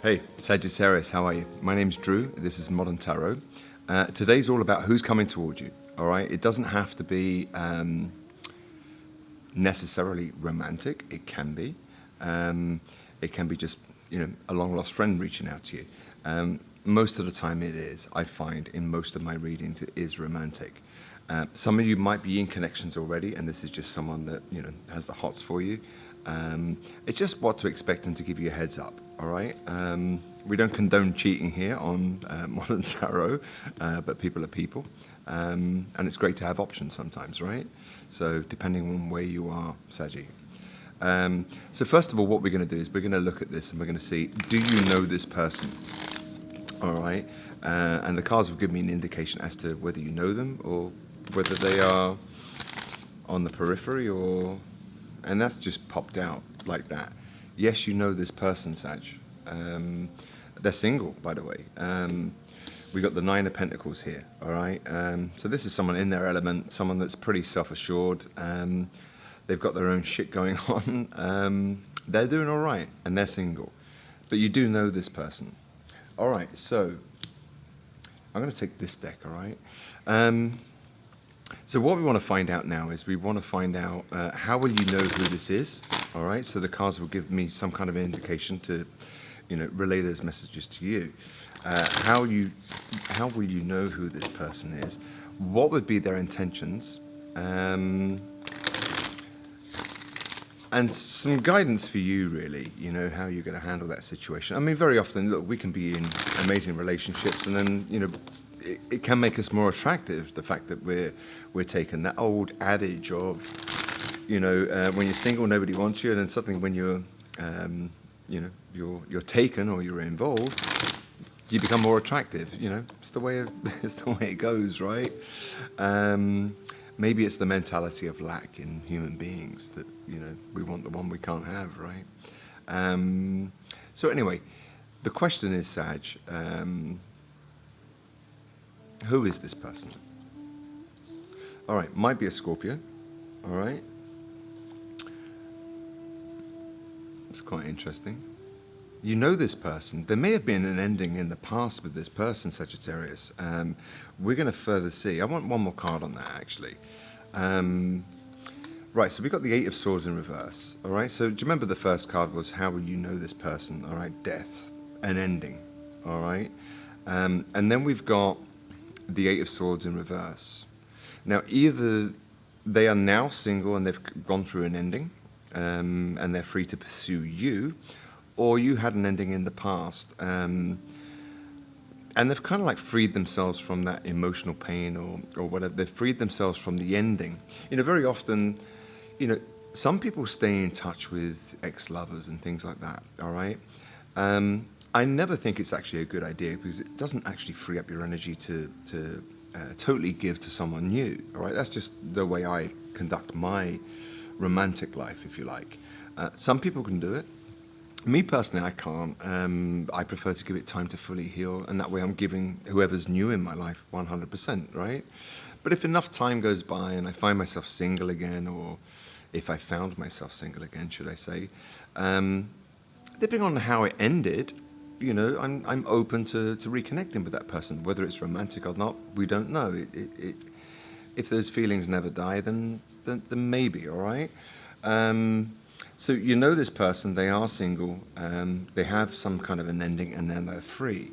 Hey, Saggitarius, how are you? My name's Drew. This is Modern Tarot. Today's all about who's coming toward you. All right, it doesn't have to be necessarily romantic. It can be. It can be just a long lost friend reaching out to you. Most of the time, it is. I find in most of my readings, it is romantic. Some of you might be in connections already, and this is just someone that has the hots for you. It's just what to expect and to give you a heads up. All right. We don't condone cheating here on Modern Tarot, but people are people, and it's great to have options sometimes, right? So depending on where you are, Saggy. So first of all, what we're going to do is we're going to look at this and we're going to see, do you know this person? All right. And the cards will give me an indication as to whether you know them or whether they are on the periphery and that's just popped out like that. Yes, you know this person, Sag. They're single, by the way. We got the Nine of Pentacles here, all right? So this is someone in their element, someone that's pretty self-assured. They've got their own shit going on. They're doing all right, and they're single. But you do know this person. All right, so I'm going to take this deck, all right? So what we want to find out now is we want to find out how will you know who this is, all right? So the cards will give me some kind of indication to, relay those messages to you. How will you know who this person is? What would be their intentions? And some guidance for you, really, how you're going to handle that situation. I mean, very often, look, we can be in amazing relationships and then, it can make us more attractive, the fact that we're taken. That old adage of, when you're single, nobody wants you, and then something when you're, you're taken or you're involved, you become more attractive. It's the way it goes, right? Maybe it's the mentality of lack in human beings that we want the one we can't have, right? So anyway, the question is, Sag. Who is this person? All right, might be a Scorpio. All right. It's quite interesting. You know this person. There may have been an ending in the past with this person, Sagittarius. We're going to further see. I want one more card on that, actually. Right, so we've got the Eight of Swords in reverse. All right, so do you remember the first card was how will you know this person? All right, death, an ending. All right. And then we've got the Eight of Swords in reverse. Now, either they are now single and they've gone through an ending, and they're free to pursue you, or you had an ending in the past, and they've kind of like freed themselves from that emotional pain or whatever. They've freed themselves from the ending. Very often, some people stay in touch with ex-lovers and things like that, all right? I never think it's actually a good idea because it doesn't actually free up your energy to totally give to someone new. All right, that's just the way I conduct my romantic life, if you like. Some people can do it. Me personally, I can't. I prefer to give it time to fully heal, and that way I'm giving whoever's new in my life 100%, right? But if enough time goes by and I find myself single again, or if I found myself single again, should I say, depending on how it ended, I'm open to reconnecting with that person. Whether it's romantic or not, we don't know. If those feelings never die, then maybe, all right? So this person, they are single, they have some kind of an ending, and then they're free.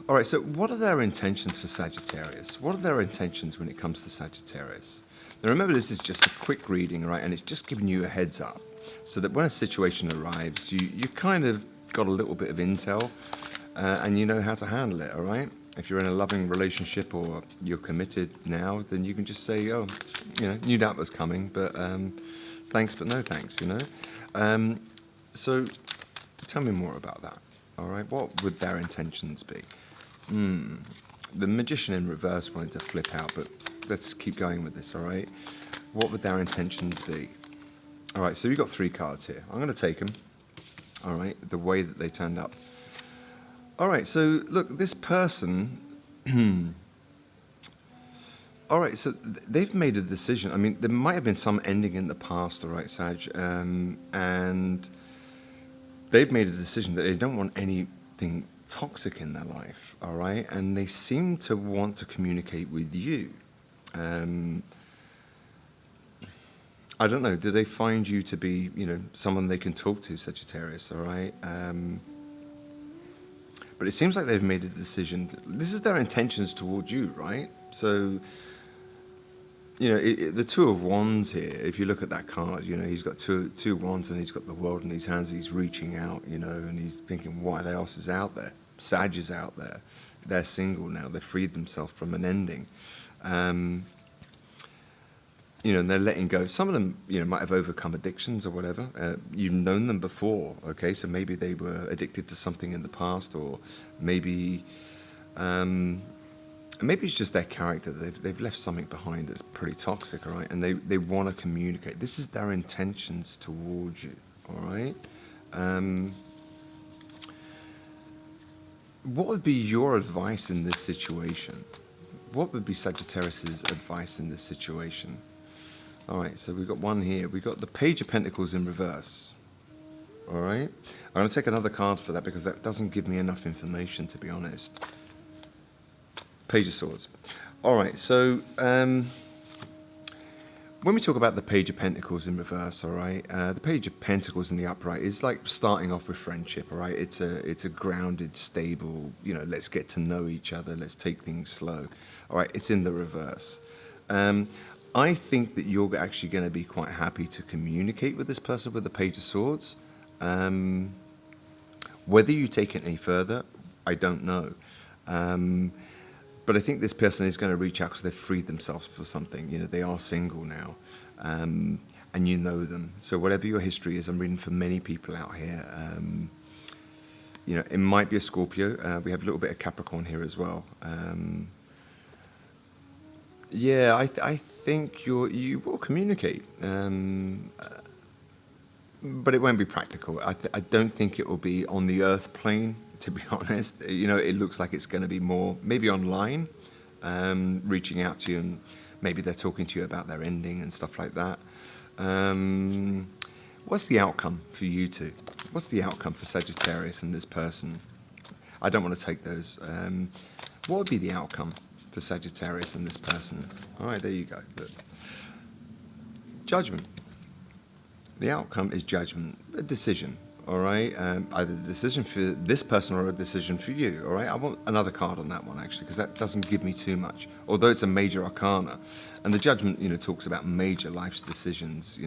All right, so what are their intentions for Sagittarius? What are their intentions when it comes to Sagittarius? Now remember, this is just a quick reading, right? And it's just giving you a heads up, so that when a situation arrives, you kind of got a little bit of intel, and you know how to handle it, all right? If you're in a loving relationship or you're committed now, then you can just say, oh, knew that was coming, but thanks, but no thanks, So tell me more about that, all right? What would their intentions be? The Magician in reverse wanted to flip out, but let's keep going with this, all right? What would their intentions be? All right, so we've got 3 cards here. I'm going to take them. All right, the way that they turned up. All right, so look, this person, all right, so they've made a decision. I mean, there might have been some ending in the past, all right, Sag, and they've made a decision that they don't want anything something toxic in their life, all right? And they seem to want to communicate with you. I don't know, do they find you to be, someone they can talk to, Sagittarius, all right? But it seems like they've made a decision. This is their intentions towards you, right? So, the Two of Wands here, if you look at that card, he's got two wands and he's got the world in his hands. He's reaching out, and he's thinking, what else is out there? Sag is out there. They're single now. They've freed themselves from an ending. And they're letting go. Some of them, might have overcome addictions or whatever. You've known them before, okay? So maybe they were addicted to something in the past, or maybe it's just their character. They've left something behind that's pretty toxic, all right? And they want to communicate. This is their intentions towards you, all right? What would be your advice in this situation? What would be Sagittarius's advice in this situation? All right, so we've got one here. We've got the Page of Pentacles in reverse. All right? I'm going to take another card for that because that doesn't give me enough information, to be honest. Page of Swords. All right, so when we talk about the Page of Pentacles in reverse, all right, the Page of Pentacles in the upright is like starting off with friendship, all right? It's a grounded, stable, let's get to know each other, let's take things slow. All right, it's in the reverse. I think that you're actually going to be quite happy to communicate with this person with the Page of Swords. Whether you take it any further, I don't know. But I think this person is going to reach out because they've freed themselves for something. They are single now, and you know them. So whatever your history is, I'm reading for many people out here. It might be a Scorpio. We have a little bit of Capricorn here as well. Yeah, I think you will communicate, but it won't be practical. I don't think it will be on the earth plane, to be honest. It looks like it's going to be more maybe online, reaching out to you, and maybe they're talking to you about their ending and stuff like that. What's the outcome for you two? What's the outcome for Sagittarius and this person? I don't want to take those. What would be the outcome for Sagittarius and this person? All right, there you go. Good. Judgment. The outcome is judgment, a decision. All right, either a decision for this person or a decision for you. All right, I want another card on that one actually, because that doesn't give me too much. Although it's a major arcana, and the judgment, talks about major life's decisions.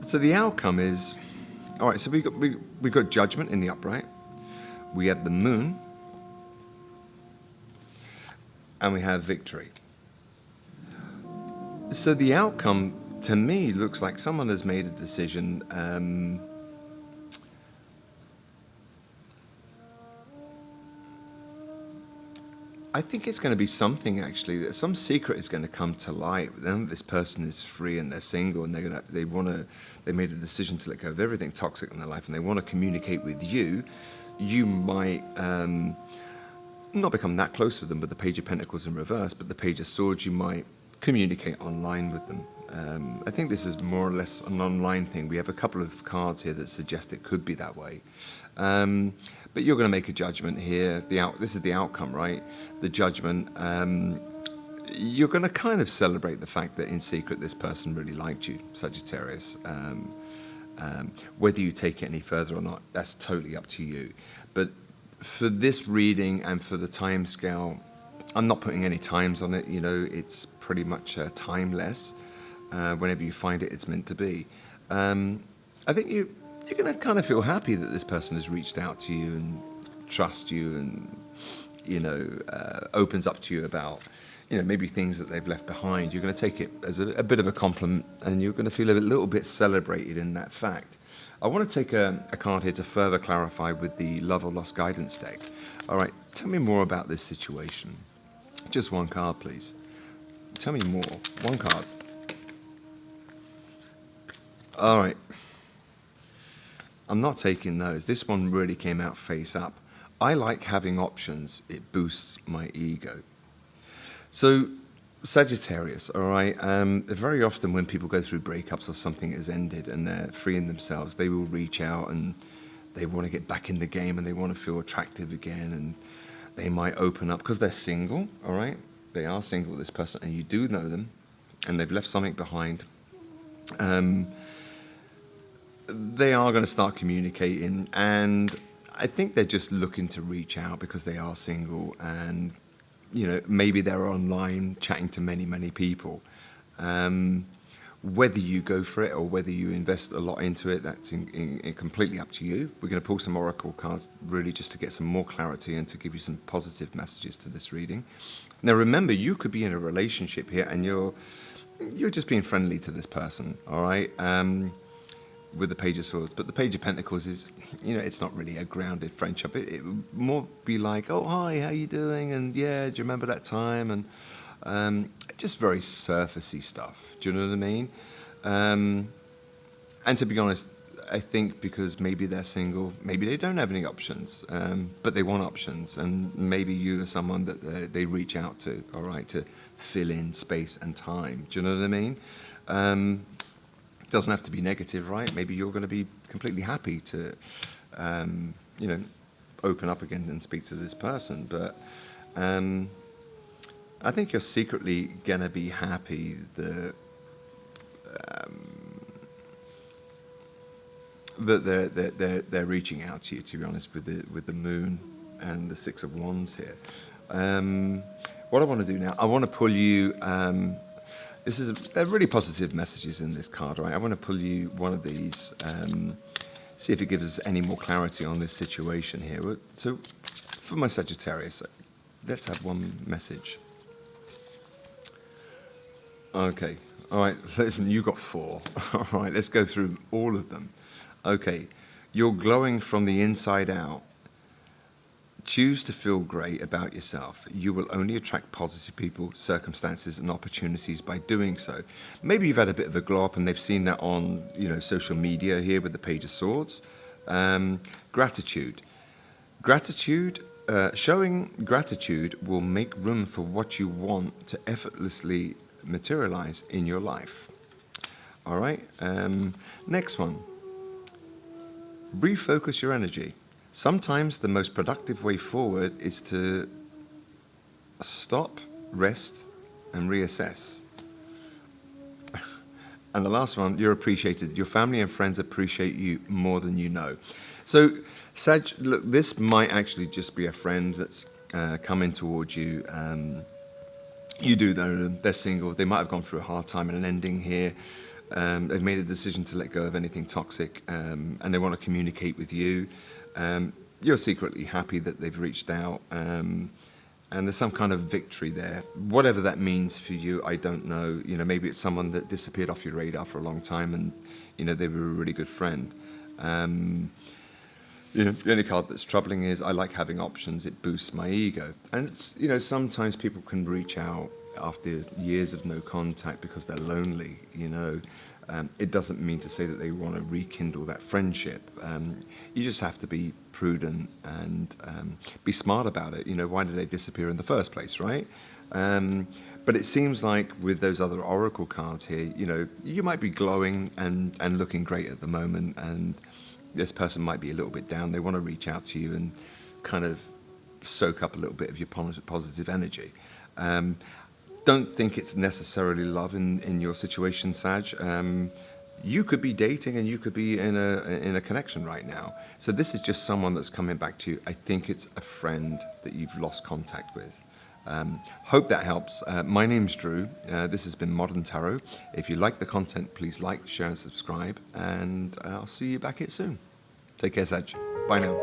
So the outcome is, all right. So we got judgment in the upright. We have the moon, and we have victory. So the outcome, to me, looks like someone has made a decision. I think it's going to be something actually, that some secret is going to come to light. Then this person is free and they're single, and they made a decision to let go of everything toxic in their life, and they want to communicate with you. You might not become that close with them with the Page of Pentacles in reverse, but the Page of Swords, you might communicate online with them. I think this is more or less an online thing. We have a couple of cards here that suggest it could be that way. But you're going to make a judgment here. This is the outcome, right? The judgment. You're going to kind of celebrate the fact that in secret this person really liked you, Sagittarius. Whether you take it any further or not, that's totally up to you. But for this reading and for the time scale, I'm not putting any times on it. It's pretty much timeless. Whenever you find it, it's meant to be. I think you're going to kind of feel happy that this person has reached out to you and trust you, and opens up to you about maybe things that they've left behind. You're going to take it as a bit of a compliment, and you're going to feel a little bit celebrated in that fact. I want to take a card here to further clarify with the Love or Lost Guidance deck. All right, tell me more about this situation. Just one card, please. Tell me more. One card. All right. I'm not taking those. This one really came out face up. I like having options. It boosts my ego. So Sagittarius, all right. Very often when people go through breakups or something has ended and they're freeing themselves, they will reach out and they want to get back in the game and they want to feel attractive again, and they might open up because they're single, all right. They are single, this person, and you do know them, and they've left something behind. They are going to start communicating, and I think they're just looking to reach out because they are single, and maybe they're online chatting to many, many people. Whether you go for it or whether you invest a lot into it, that's completely up to you. We're going to pull some oracle cards really just to get some more clarity and to give you some positive messages to this reading. Now remember, you could be in a relationship here and you're just being friendly to this person, all right? With the Page of Swords, but the Page of Pentacles is, it's not really a grounded friendship. It would more be like, oh, hi, how you doing? And yeah, do you remember that time? And just very surfacey stuff. Do you know what I mean? And to be honest, I think because maybe they're single, maybe they don't have any options, but they want options. And maybe you are someone that they reach out to, all right, to fill in space and time. Do you know what I mean? Doesn't have to be negative, right? Maybe you're going to be completely happy to, open up again and speak to this person. But I think you're secretly going to be happy that they're reaching out to you. To be honest, with the Moon and the Six of Wands here. What I want to do now, I want to pull you. There are really positive messages in this card, right? I want to pull you one of these, see if it gives us any more clarity on this situation here. So, for my Sagittarius, let's have one message. Okay, all right, listen, you got 4. All right, let's go through all of them. Okay, you're glowing from the inside out. Choose to feel great about yourself. You will only attract positive people, circumstances, and opportunities by doing so. Maybe you've had a bit of a glow up and they've seen that on, social media here with the Page of Swords. Gratitude. Showing gratitude will make room for what you want to effortlessly materialize in your life. All right. Next one. Refocus your energy. Sometimes the most productive way forward is to stop, rest, and reassess. And the last one, you're appreciated. Your family and friends appreciate you more than you know. So, Sag, look, this might actually just be a friend that's coming towards you. You do know them. They're single. They might have gone through a hard time and an ending here. They've made a decision to let go of anything toxic, and they want to communicate with you. You're secretly happy that they've reached out, and there's some kind of victory there. Whatever that means for you, I don't know. Maybe it's someone that disappeared off your radar for a long time, and they were a really good friend. The only card that's troubling is I like having options. It boosts my ego, and it's sometimes people can reach out after years of no contact because they're lonely. It doesn't mean to say that they want to rekindle that friendship. You just have to be prudent and be smart about it. Why did they disappear in the first place, right? But it seems like with those other oracle cards here, you might be glowing and looking great at the moment, and this person might be a little bit down. They want to reach out to you and kind of soak up a little bit of your positive energy. Don't think it's necessarily love in your situation, Sag. You could be dating and you could be in a connection right now. So this is just someone that's coming back to you. I think it's a friend that you've lost contact with. Hope that helps. My name's Drew. This has been Modern Tarot. If you like the content, please like, share, and subscribe. And I'll see you back here soon. Take care, Sag. Bye now.